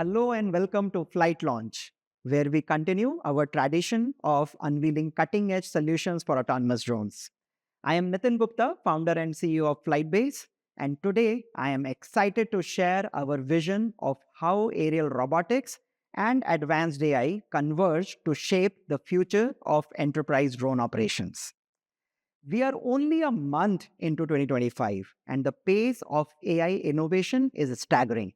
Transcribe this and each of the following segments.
Hello and welcome to Flight Launch, where we continue our tradition of unveiling cutting edge solutions for autonomous drones. I am Nitin Gupta, founder and CEO of Flightbase, and today I am excited to share our vision of how aerial robotics and advanced AI converge to shape the future of enterprise drone operations. We are only a month into 2025, and the pace of AI innovation is staggering.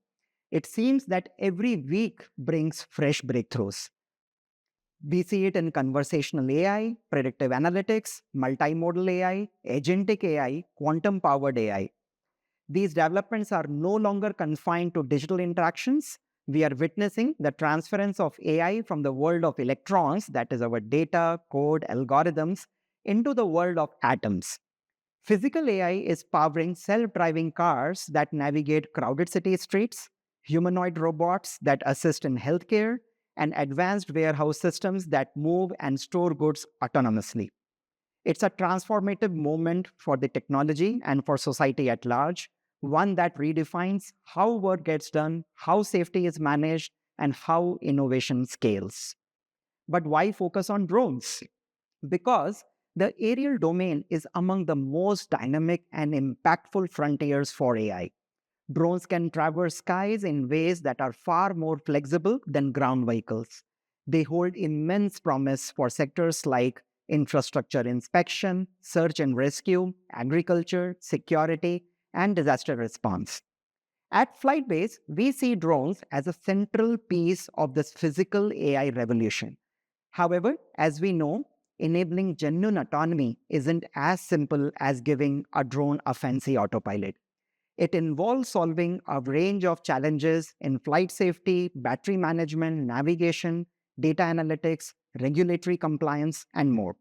It seems that every week brings fresh breakthroughs. We see it in conversational AI, predictive analytics, multimodal AI, agentic AI, quantum powered AI. These developments are no longer confined to digital interactions. We are witnessing the transference of AI from the world of electrons, that is our data, code, algorithms, into the world of atoms. Physical AI is powering self-driving cars that navigate crowded city streets, humanoid robots that assist in healthcare, and advanced warehouse systems that move and store goods autonomously. It's a transformative moment for the technology and for society at large, one that redefines how work gets done, how safety is managed, and how innovation scales. But why focus on drones? Because the aerial domain is among the most dynamic and impactful frontiers for AI. Drones can traverse skies in ways that are far more flexible than ground vehicles. They hold immense promise for sectors like infrastructure inspection, search and rescue, agriculture, security, and disaster response. At Flightbase, we see drones as a central piece of this physical AI revolution. However, as we know, enabling genuine autonomy isn't as simple as giving a drone a fancy autopilot. It involves solving a range of challenges in flight safety, battery management, navigation, data analytics, regulatory compliance, and more.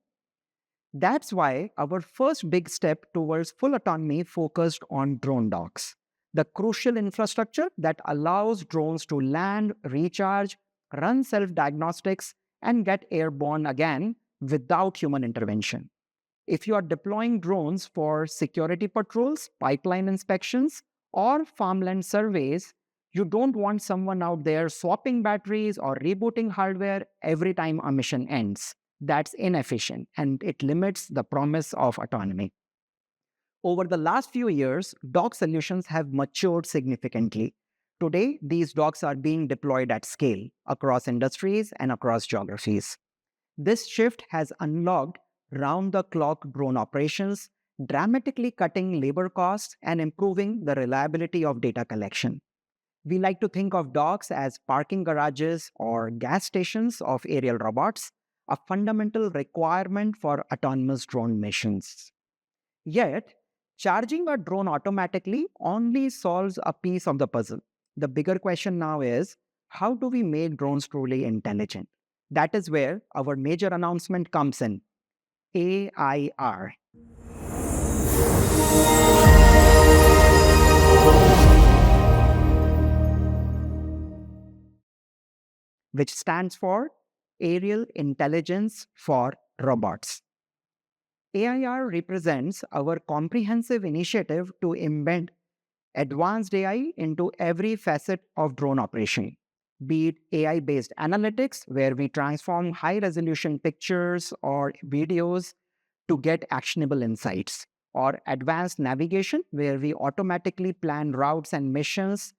That's why our first big step towards full autonomy focused on drone docks, the crucial infrastructure that allows drones to land, recharge, run self diagnostics, and get airborne again without human intervention. If you are deploying drones for security patrols, pipeline inspections, or farmland surveys, you don't want someone out there swapping batteries or rebooting hardware every time a mission ends. That's inefficient and it limits the promise of autonomy. Over the last few years, dock solutions have matured significantly. Today, these docks are being deployed at scale across industries and across geographies. This shift has unlocked round the clock drone operations, dramatically cutting labor costs and improving the reliability of data collection. We like to think of docks as parking garages or gas stations of aerial robots, a fundamental requirement for autonomous drone missions. Yet, charging a drone automatically only solves a piece of the puzzle. The bigger question now is, how do we make drones truly intelligent? That is where our major announcement comes in, AIR, which stands for Aerial Intelligence for Robots. AIR represents our comprehensive initiative to embed advanced AI into every facet of drone operation, be it AI-based analytics, where we transform high-resolution pictures or videos to get actionable insights, or advanced navigation, where we automatically plan routes and missions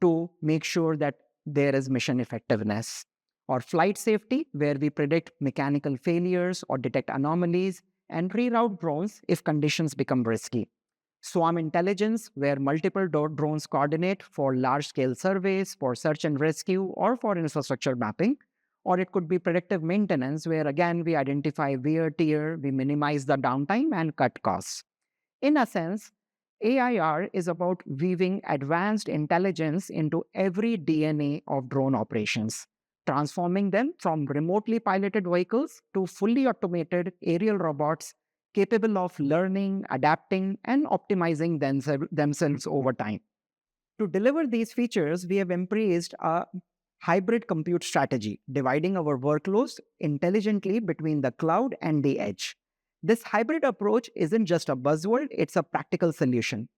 to make sure that there is mission effectiveness, or flight safety, where we predict mechanical failures or detect anomalies and reroute drones if conditions become risky. Swarm intelligence, where multiple drones coordinate for large scale surveys, for search and rescue, or for infrastructure mapping. Or it could be predictive maintenance, where again we identify wear, tear, we minimize the downtime and cut costs. In a sense, AIR is about weaving advanced intelligence into every DNA of drone operations, transforming them from remotely piloted vehicles to fully automated aerial robots capable of learning, adapting, and optimizing themselves over time. To deliver these features, we have embraced a hybrid compute strategy, dividing our workloads intelligently between the cloud and the edge. This hybrid approach isn't just a buzzword, it's a practical solution.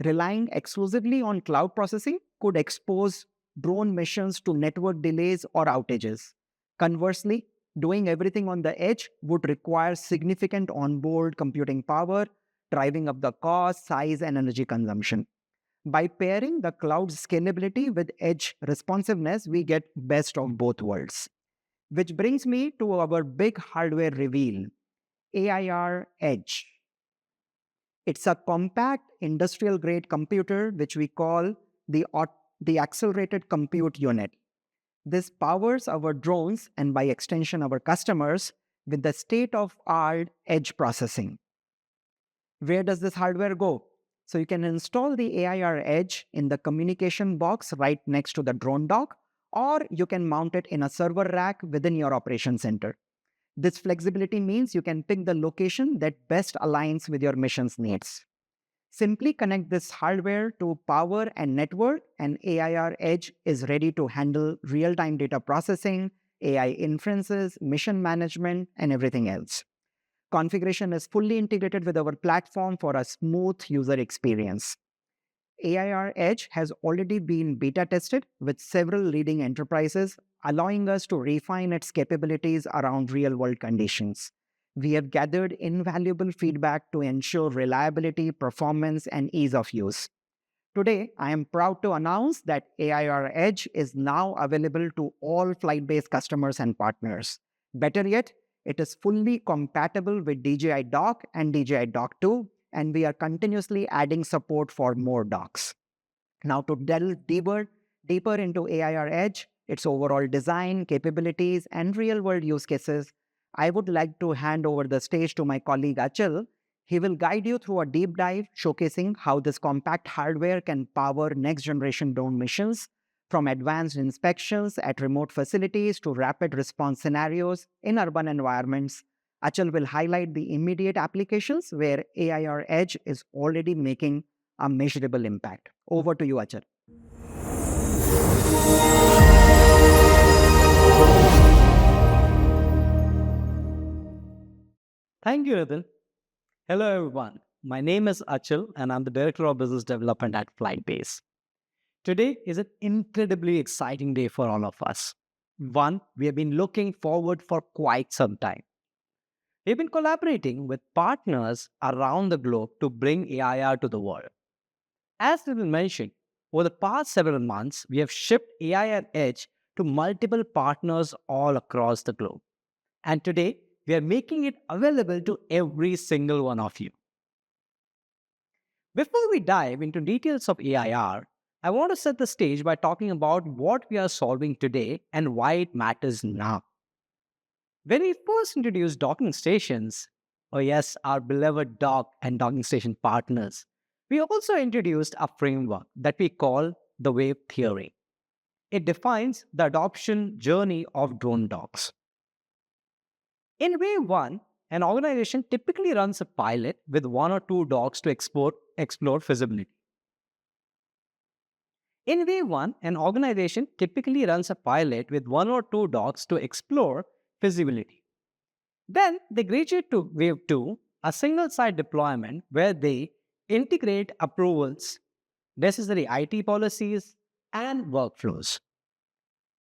Relying exclusively on cloud processing could expose drone missions to network delays or outages. Conversely, doing everything on the edge would require significant onboard computing power, driving up the cost, size, and energy consumption. By pairing the cloud scalability with edge responsiveness, we get best of both worlds. Which brings me to our big hardware reveal, AIR Edge. It's a compact industrial grade computer which we call the accelerated compute unit. This powers our drones and by extension our customers with the state of art edge processing. Where does this hardware go? So you can install the AIR Edge in the communication box right next to the drone dock, or you can mount it in a server rack within your operation center. This flexibility means you can pick the location that best aligns with your mission's needs. Simply connect this hardware to power and network, and AIR Edge is ready to handle real-time data processing, AI inferences, mission management, and everything else. Configuration is fully integrated with our platform for a smooth user experience. AIR Edge has already been beta tested with several leading enterprises, allowing us to refine its capabilities around real world conditions. We have gathered invaluable feedback to ensure reliability, performance, and ease of use. Today, I am proud to announce that AIR Edge is now available to all flight-based customers and partners. Better yet, it is fully compatible with DJI Dock and DJI Dock 2, and we are continuously adding support for more docks. Now, to delve deeper into AIR Edge, its overall design, capabilities, and real-world use cases, I would like to hand over the stage to my colleague Achal. He will guide you through a deep dive showcasing how this compact hardware can power next-generation drone missions, from advanced inspections at remote facilities to rapid response scenarios in urban environments. Achal will highlight the immediate applications where AIR Edge is already making a measurable impact. Over to you, Achal. Thank you, Nitin. Hello, everyone. My name is Achal, and I'm the Director of Business Development at Flightbase. Today is an incredibly exciting day for all of us. One we have been looking forward for quite some time. We've been collaborating with partners around the globe to bring AIR to the world. As Nitin mentioned, over the past several months, we have shipped AIR Edge to multiple partners all across the globe. And today, we are making it available to every single one of you. Before we dive into details of AIR, I want to set the stage by talking about what we are solving today and why it matters now. When we first introduced docking stations, oh yes, our beloved dock and docking station partners, we also introduced a framework that we call the wave theory. It defines the adoption journey of drone docks. In wave one, an organization typically runs a pilot with one or two docks to explore feasibility. In wave one, an organization typically runs a pilot with one or two docks to explore feasibility. Then they graduate to wave two, a single site deployment where they integrate approvals, necessary IT policies, and workflows.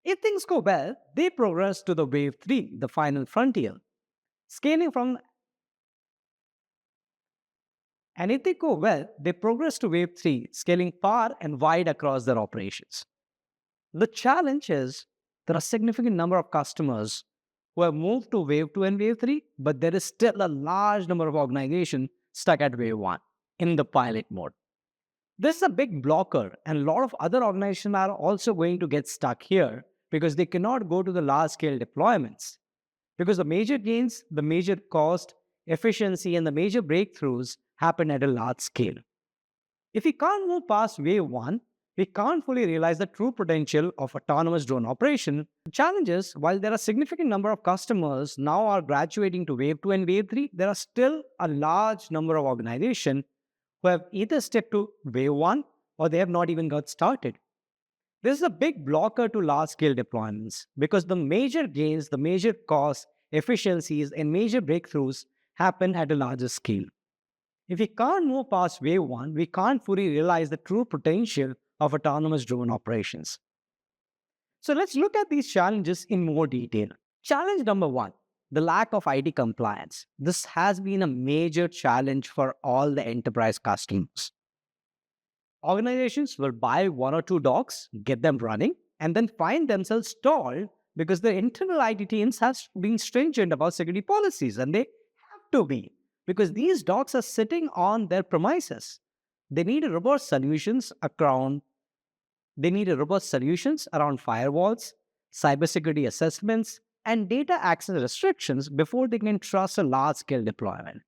If things go well, they progress to the wave three, the final frontier, scaling from. And if they go well, they progress to wave three, scaling far and wide across their operations. The challenge is there are a significant number of customers who have moved to wave two and wave three, but there is still a large number of organizations stuck at wave one in the pilot mode. This is a big blocker, and a lot of other organizations are also going to get stuck here because they cannot go to the large scale deployments. Because the major gains, the major cost, efficiency, and the major breakthroughs happen at a large scale. If we can't move past wave one, we can't fully realize the true potential of autonomous drone operation. The challenge is, while there are a significant number of customers now are graduating to wave two and wave three, there are still a large number of organizations who have either stepped to wave one or they have not even got started. This is a big blocker to large-scale deployments because the major gains, the major costs, efficiencies, and major breakthroughs happen at a larger scale. If we can't move past wave one, we can't fully realize the true potential of autonomous drone operations. So let's look at these challenges in more detail. Challenge number one, the lack of IT compliance. This has been a major challenge for all the enterprise customers. Organizations will buy one or two docs, get them running, and then find themselves stalled because the internal IT teams have been stringent about security policies, and they have to be because these docs are sitting on their premises. They need a robust solutions around they need a robust solutions around firewalls, cybersecurity assessments, and data access restrictions before they can trust a large-scale deployment.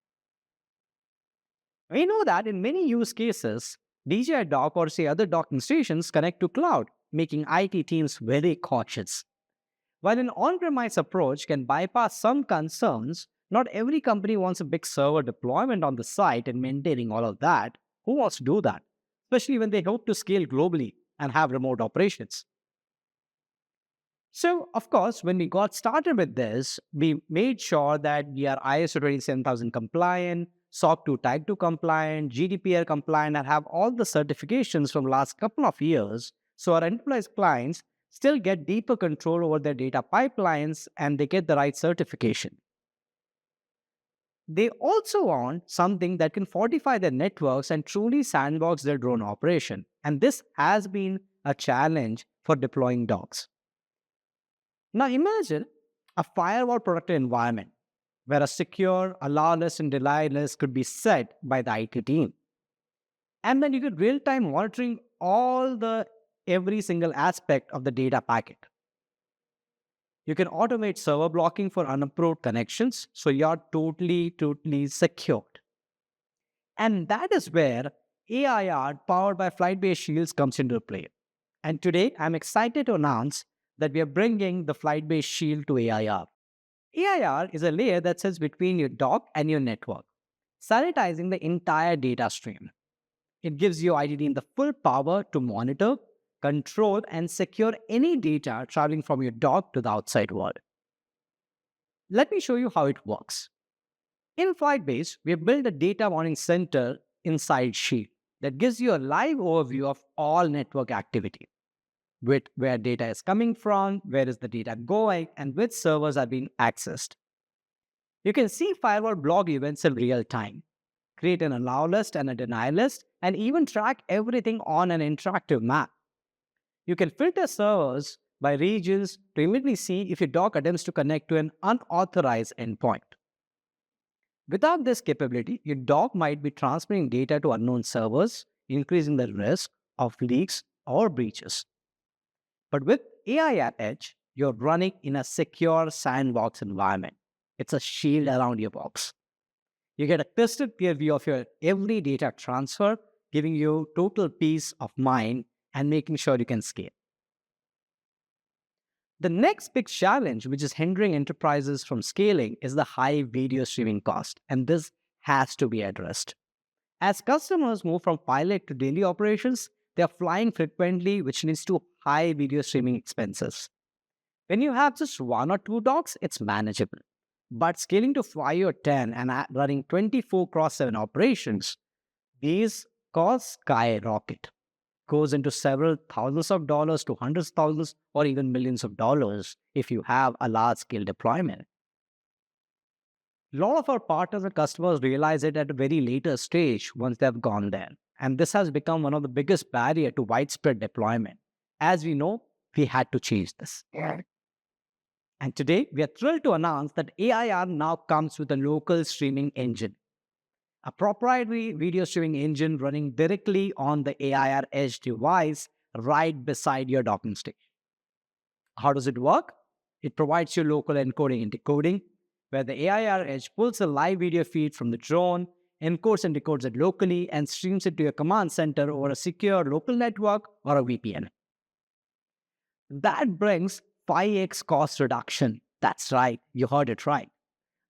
We know that in many use cases, DJI dock or say other docking stations connect to cloud, making IT teams very cautious. While an on-premise approach can bypass some concerns, not every company wants a big server deployment on the site and maintaining all of that. Who wants to do that? Especially when they hope to scale globally and have remote operations. So, of course, when we got started with this, we made sure that we are ISO 27000 compliant, SOC 2 Type 2 compliant, GDPR compliant, and have all the certifications from last couple of years. So our enterprise clients still get deeper control over their data pipelines and they get the right certification. They also want something that can fortify their networks and truly sandbox their drone operation. And this has been a challenge for deploying dogs. Now imagine a firewall protected environment where a secure, allow list, and deny list could be set by the IT team. And then you get real-time monitoring all the every single aspect of the data packet. You can automate server blocking for unapproved connections, so you're totally secured. And that is where AIR powered by flight-based shields comes into play. And today, I'm excited to announce that we are bringing the flight-based shield to AIR. AIR is a layer that sits between your dock and your network, sanitizing the entire data stream. It gives your IT team the full power to monitor, control, and secure any data traveling from your dock to the outside world. Let me show you how it works. In Flightbase, we have built a data monitoring center inside Shield that gives you a live overview of all network activity, with where data is coming from, where is the data going, and which servers are being accessed. You can see firewall block events in real time, create an allow list and a deny list, and even track everything on an interactive map. You can filter servers by regions to immediately see if your dock attempts to connect to an unauthorized endpoint. Without this capability, your dock might be transferring data to unknown servers, increasing the risk of leaks or breaches. But with AI at Edge, you're running in a secure sandbox environment. It's a shield around your box. You get a crystal clear view of your every data transfer, giving you total peace of mind and making sure you can scale. The next big challenge, which is hindering enterprises from scaling, is the high video streaming cost, and this has to be addressed. As customers move from pilot to daily operations, they are flying frequently, which leads to high video streaming expenses. When you have just one or two docs, it's manageable. But scaling to 5 or 10 and running 24 cross 7 operations, these costs skyrocket. Goes into several thousands of dollars to hundreds of thousands or even millions of dollars if you have a large scale deployment. A lot of our partners and customers realize it at a very later stage once they've gone there. And this has become one of the biggest barriers to widespread deployment. As we know, we had to change this. And today, we are thrilled to announce that AIR now comes with a local streaming engine, a proprietary video streaming engine running directly on the AIR Edge device right beside your docking station. How does it work? It provides you local encoding and decoding, where the AIR Edge pulls a live video feed from the drone, encodes and decodes it locally, and streams it to your command center over a secure local network or a VPN. That brings 5x cost reduction. That's right, you heard it right.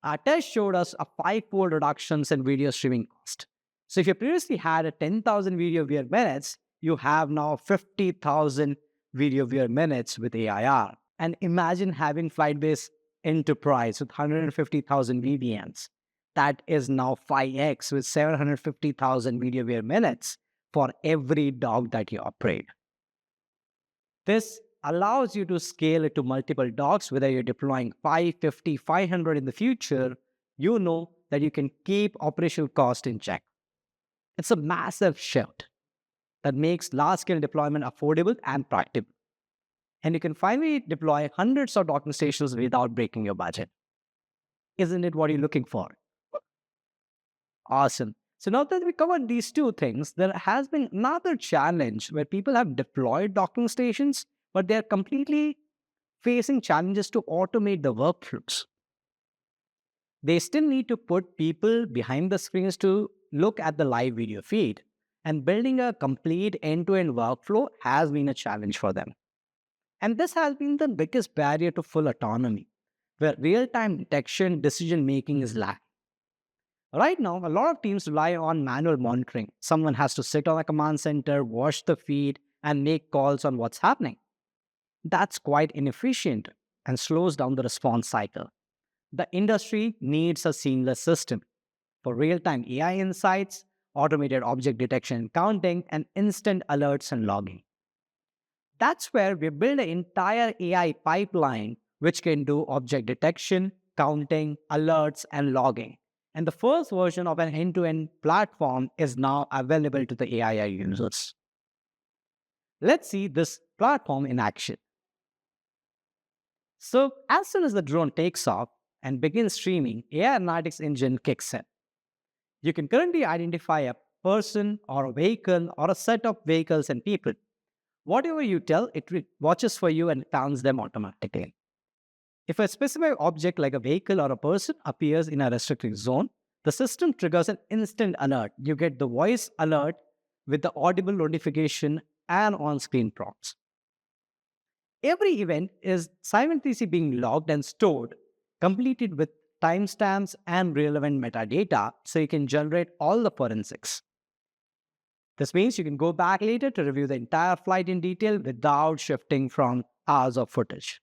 Our test showed us a 5-fold reductions in video streaming cost. So if you previously had a 10,000 video viewer minutes, you have now 50,000 video viewer minutes with AIR. And imagine having Flightbase Enterprise with 150,000 VPNs. That is now 5x with 750,000 video viewer minutes for every dog that you operate. This allows you to scale it to multiple docks, whether you're deploying 550, 500 in the future, you know that you can keep operational cost in check. It's a massive shift that makes large-scale deployment affordable and practical. And you can finally deploy hundreds of docking stations without breaking your budget. Isn't it what you're looking for? Awesome. So now that we covered these two things, there has been another challenge where people have deployed docking stations, but they're completely facing challenges to automate the workflows. They still need to put people behind the screens to look at the live video feed, and building a complete end-to-end workflow has been a challenge for them. And this has been the biggest barrier to full autonomy, where real-time detection decision making is lacking. Right now, a lot of teams rely on manual monitoring. Someone has to sit on a command center, watch the feed, and make calls on what's happening. That's quite inefficient and slows down the response cycle. The industry needs a seamless system for real-time AI insights, automated object detection and counting, and instant alerts and logging. That's where we build an entire AI pipeline which can do object detection, counting, alerts, and logging. And the first version of an end-to-end platform is now available to the AI users. Let's see this platform in action. So, as soon as the drone takes off and begins streaming, AI analytics engine kicks in. You can currently identify a person or a vehicle or a set of vehicles and people. Whatever you tell, it watches for you and counts them automatically. If a specific object like a vehicle or a person appears in a restricted zone, the system triggers an instant alert. You get the voice alert with the audible notification and on-screen prompts. Every event is simultaneously being logged and stored, completed with timestamps and relevant metadata, so you can generate all the forensics. This means you can go back later to review the entire flight in detail without shifting from hours of footage.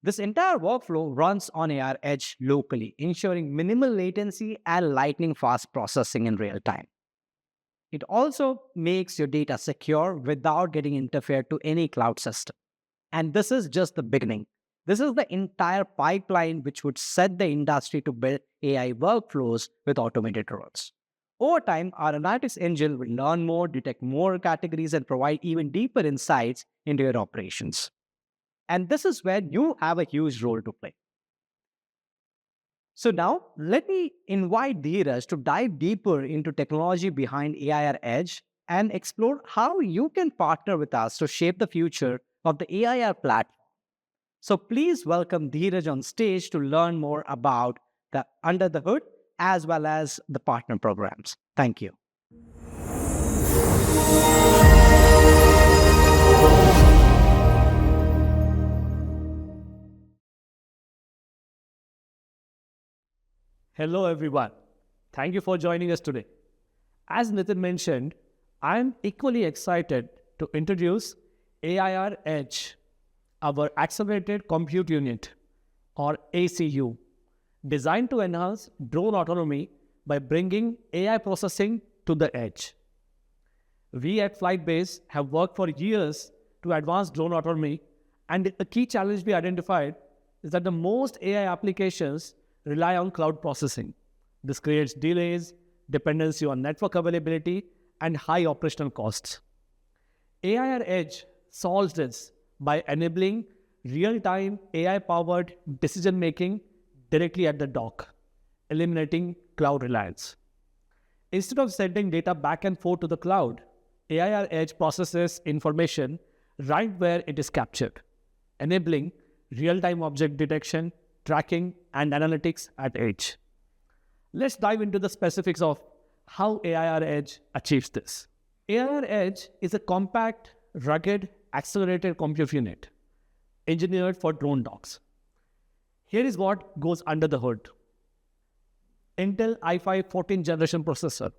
This entire workflow runs on AR Edge locally, ensuring minimal latency and lightning fast processing in real time. It also makes your data secure without getting interfered to any cloud system. And this is just the beginning. This is the entire pipeline which would set the industry to build AI workflows with automated roles. Over time, our analytics engine will learn more, detect more categories, and provide even deeper insights into your operations. And this is where you have a huge role to play. So now, let me invite Dheeraj to dive deeper into technology behind AIR Edge and explore how you can partner with us to shape the future of the AIR platform. So please welcome Dheeraj on stage to learn more about the under the hood as well as the partner programs. Thank you. Hello, everyone. Thank you for joining us today. As Nitin mentioned, I am equally excited to introduce AIR Edge, our Accelerated Compute Unit, or ACU, designed to enhance drone autonomy by bringing AI processing to the edge. We at Flightbase have worked for years to advance drone autonomy, and the key challenge we identified is that the most AI applications rely on cloud processing. This creates delays, dependency on network availability, and high operational costs. AIR Edge solves this by enabling real-time AI-powered decision-making directly at the dock, eliminating cloud reliance. Instead of sending data back and forth to the cloud, AIR Edge processes information right where it is captured, enabling real-time object detection, tracking, and analytics at edge. Let's dive into the specifics of how AIR Edge achieves this. AIR Edge is a compact, rugged, accelerated compute unit engineered for drone docks. Here is what goes under the hood. Intel i5 14th generation processor.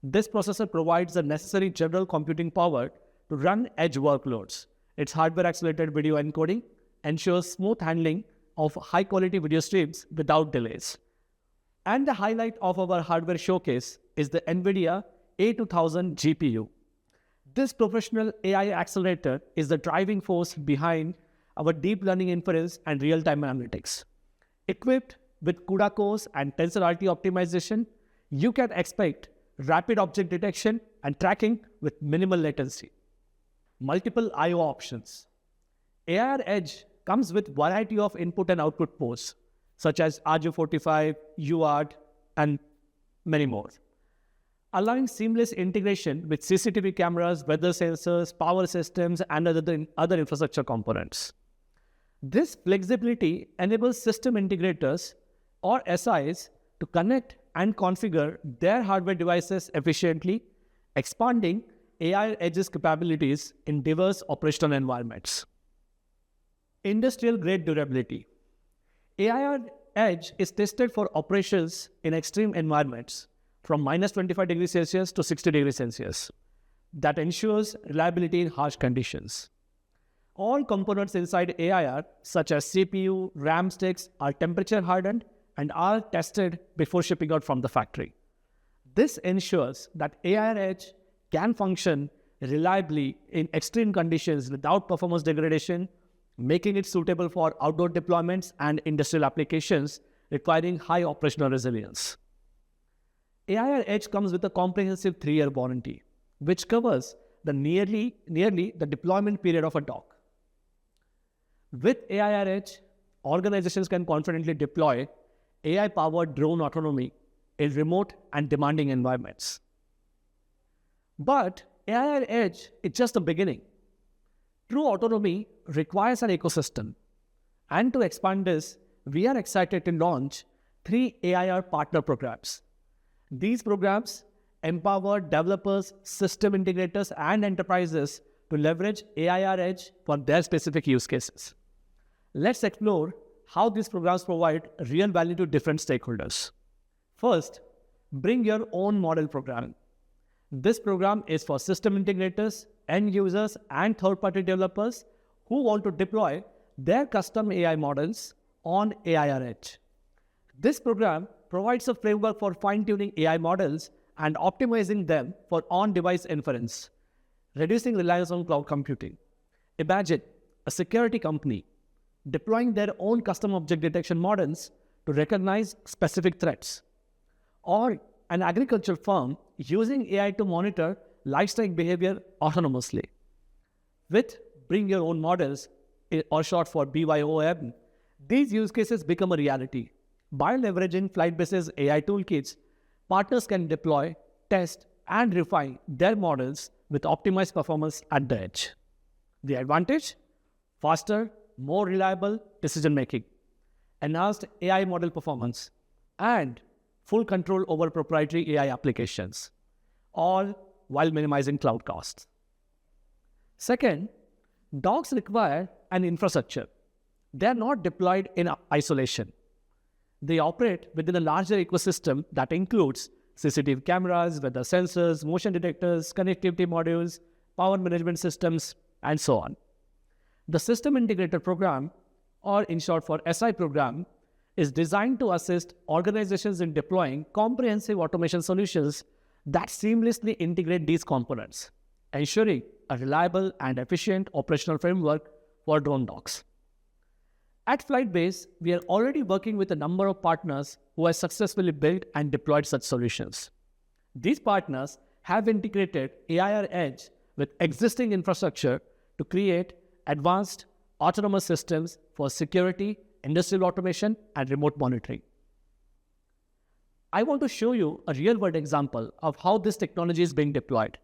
This processor provides the necessary general computing power to run edge workloads. Its hardware-accelerated video encoding ensures smooth handling of high-quality video streams without delays. And the highlight of our hardware showcase is the NVIDIA A2000 GPU. This professional AI accelerator is the driving force behind our deep learning inference and real-time analytics. Equipped with CUDA cores and TensorRT optimization, you can expect rapid object detection and tracking with minimal latency. Multiple I/O options. AIR Edge comes with variety of input and output ports, such as RJ45, UART, and many more, allowing seamless integration with CCTV cameras, weather sensors, power systems, and other infrastructure components. This flexibility enables system integrators or SIs to connect and configure their hardware devices efficiently, expanding AI Edge's capabilities in diverse operational environments. Industrial-grade durability. AI Edge is tested for operations in extreme environments from minus 25 degrees Celsius to 60 degrees Celsius that ensures reliability in harsh conditions. All components inside AIR, such as CPU, RAM sticks, are temperature hardened and are tested before shipping out from the factory. This ensures that AIR Edge can function reliably in extreme conditions without performance degradation, making it suitable for outdoor deployments and industrial applications requiring high operational resilience. AIR Edge comes with a comprehensive 3-year warranty, which covers the nearly the deployment period of a dock. With AIR Edge, organizations can confidently deploy AI-powered drone autonomy in remote and demanding environments. But AIR Edge is just the beginning. True autonomy requires an ecosystem. And to expand this, we are excited to launch 3 AIR partner programs. These programs empower developers, system integrators, and enterprises to leverage AIR Edge for their specific use cases. Let's explore how these programs provide real value to different stakeholders. First, bring your own model program. This program is for system integrators, end users, and third-party developers who want to deploy their custom AI models on AIR Edge. This program provides a framework for fine-tuning AI models and optimizing them for on-device inference, reducing reliance on cloud computing. Imagine a security company deploying their own custom object detection models to recognize specific threats, or an agriculture firm using AI to monitor livestock behavior autonomously. With Bring Your Own Models, or short for BYOM, these use cases become a reality. By leveraging Flightbase's AI toolkits, partners can deploy, test, and refine their models with optimized performance at the edge. The advantage? Faster, more reliable decision-making, enhanced AI model performance, and full control over proprietary AI applications, all while minimizing cloud costs. Second, docks require an infrastructure. They are not deployed in isolation. They operate within a larger ecosystem that includes CCTV cameras, weather sensors, motion detectors, connectivity modules, power management systems, and so on. The System Integrator Program, or in short for SI program, is designed to assist organizations in deploying comprehensive automation solutions that seamlessly integrate these components, ensuring a reliable and efficient operational framework for drone docks. At Flightbase, we are already working with a number of partners who have successfully built and deployed such solutions. These partners have integrated AIR Edge with existing infrastructure to create advanced autonomous systems for security, industrial automation, and remote monitoring. I want to show you a real-world example of how this technology is being deployed.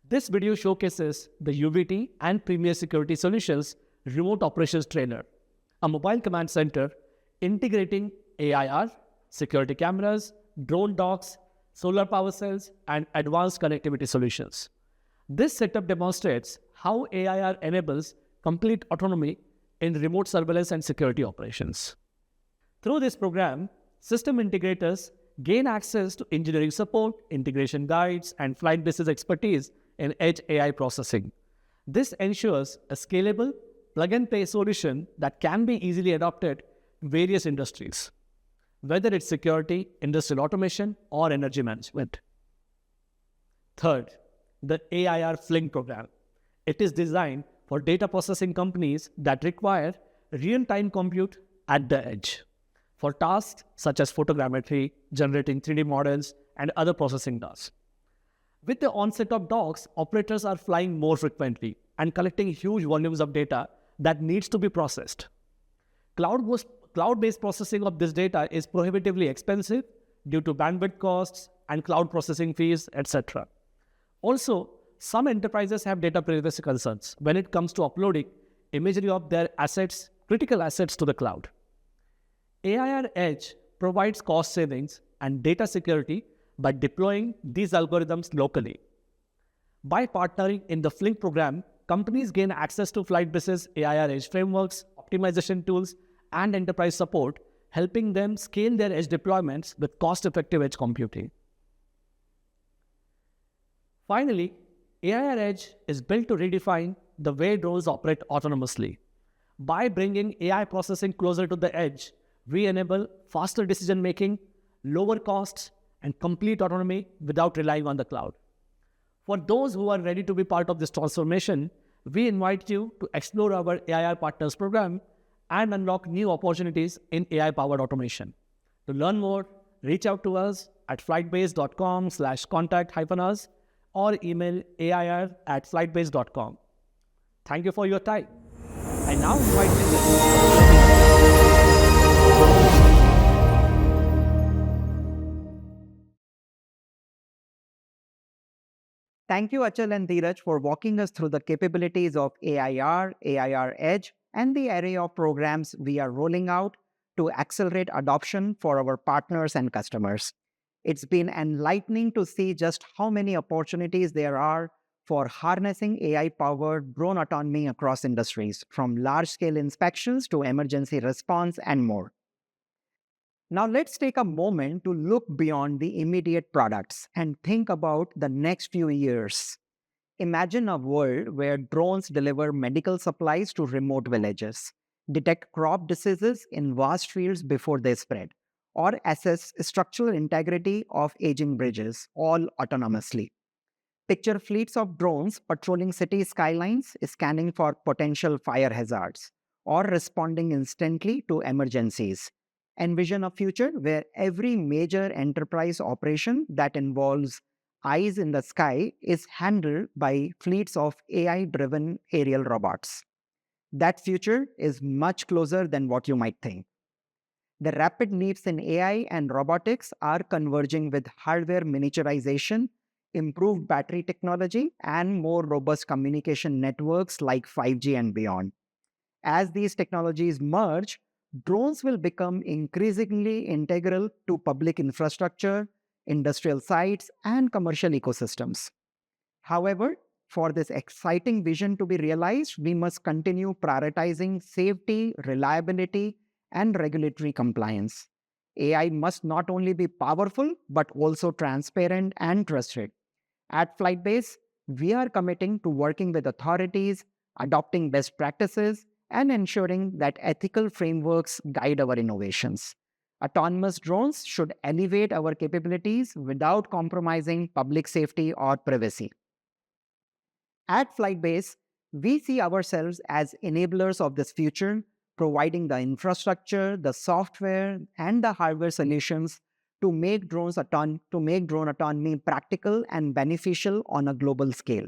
This video showcases the UVT and Premier Security Solutions Remote Operations Trailer, a mobile command center integrating AIR, security cameras, drone docks, solar power cells, and advanced connectivity solutions. This setup demonstrates how AIR enables complete autonomy in remote surveillance and security operations. Through this program, system integrators gain access to engineering support, integration guides, and Flightbase's expertise in edge AI processing. This ensures a scalable, plug-and-play solution that can be easily adopted in various industries, whether it's security, industrial automation, or energy management. Third, the AIR Fling program. It is designed for data processing companies that require real-time compute at the edge for tasks such as photogrammetry, generating 3D models, and other processing tasks. With the onset of dogs, operators are flying more frequently and collecting huge volumes of data that needs to be processed. Cloud-based processing of this data is prohibitively expensive due to bandwidth costs and cloud processing fees, etc. Also, some enterprises have data privacy concerns when it comes to uploading imagery of their assets, critical assets to the cloud. AIR Edge provides cost savings and data security by deploying these algorithms locally. By partnering in the Flink program, companies gain access to Flightbase's AIR Edge frameworks, optimization tools, and enterprise support, helping them scale their edge deployments with cost-effective edge computing. Finally, AIR Edge is built to redefine the way drones operate autonomously. By bringing AI processing closer to the edge, we enable faster decision-making, lower costs, and complete autonomy without relying on the cloud. For those who are ready to be part of this transformation, we invite you to explore our AIR Partners program and unlock new opportunities in AI-powered automation. To learn more, reach out to us at flightbase.com/contact-us or email air@flightbase.com. Thank you for your time. I now invite you. Thank you, Achal and Dheeraj, for walking us through the capabilities of AIR, AIR Edge, and the array of programs we are rolling out to accelerate adoption for our partners and customers. It's been enlightening to see just how many opportunities there are for harnessing AI-powered drone autonomy across industries, from large-scale inspections to emergency response and more. Now let's take a moment to look beyond the immediate products and think about the next few years. Imagine a world where drones deliver medical supplies to remote villages, detect crop diseases in vast fields before they spread, or assess structural integrity of aging bridges, all autonomously. Picture fleets of drones patrolling city skylines, scanning for potential fire hazards, or responding instantly to emergencies. Envision a future where every major enterprise operation that involves eyes in the sky is handled by fleets of AI-driven aerial robots. That future is much closer than what you might think. The rapid leaps in AI and robotics are converging with hardware miniaturization, improved battery technology, and more robust communication networks like 5G and beyond. As these technologies merge, drones will become increasingly integral to public infrastructure, industrial sites, and commercial ecosystems. However, for this exciting vision to be realized, we must continue prioritizing safety, reliability, and regulatory compliance. AI must not only be powerful, but also transparent and trusted. At Flightbase, we are committing to working with authorities, adopting best practices, and ensuring that ethical frameworks guide our innovations. Autonomous drones should elevate our capabilities without compromising public safety or privacy. At Flightbase, we see ourselves as enablers of this future, providing the infrastructure, the software, and the hardware solutions to make drone autonomy practical and beneficial on a global scale.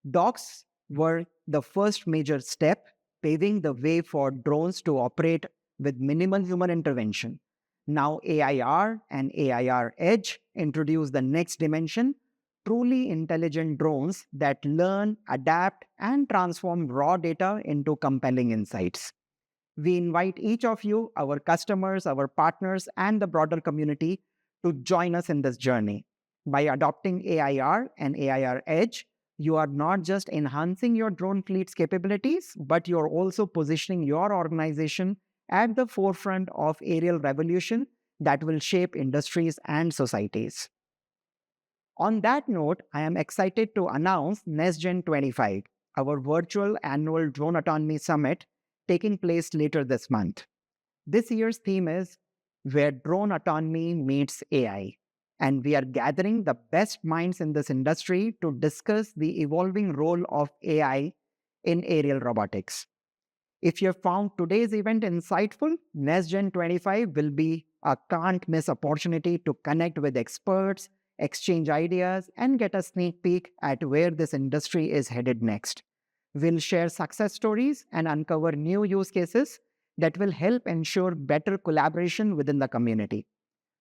Dogs were the first major step, paving the way for drones to operate with minimal human intervention. Now AIR and AIR Edge introduce the next dimension, truly intelligent drones that learn, adapt, and transform raw data into compelling insights. We invite each of you, our customers, our partners, and the broader community to join us in this journey. By adopting AIR and AIR Edge, you are not just enhancing your drone fleet's capabilities, but you're also positioning your organization at the forefront of aerial revolution that will shape industries and societies. On that note, I am excited to announce NestGen 25, our virtual annual Drone Autonomy Summit taking place later this month. This year's theme is Where Drone Autonomy Meets AI. and we are gathering the best minds in this industry to discuss the evolving role of AI in aerial robotics. If you have found today's event insightful, NestGen 25 will be a can't miss opportunity to connect with experts, exchange ideas, and get a sneak peek at where this industry is headed next. We'll share success stories and uncover new use cases that will help ensure better collaboration within the community.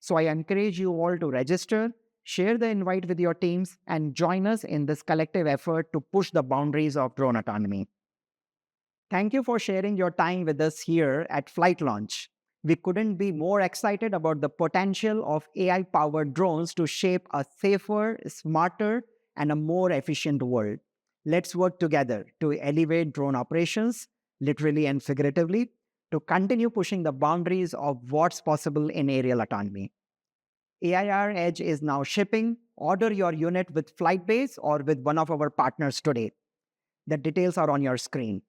So I encourage you all to register, share the invite with your teams, and join us in this collective effort to push the boundaries of drone autonomy. Thank you for sharing your time with us here at Flight Launch. We couldn't be more excited about the potential of AI powered drones to shape a safer, smarter, and a more efficient world. Let's work together to elevate drone operations, literally and figuratively, to continue pushing the boundaries of what's possible in aerial autonomy. AIR Edge is now shipping. Order your unit with Flightbase or with one of our partners today. The details are on your screen.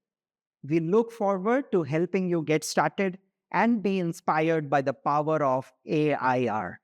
We look forward to helping you get started and be inspired by the power of AIR.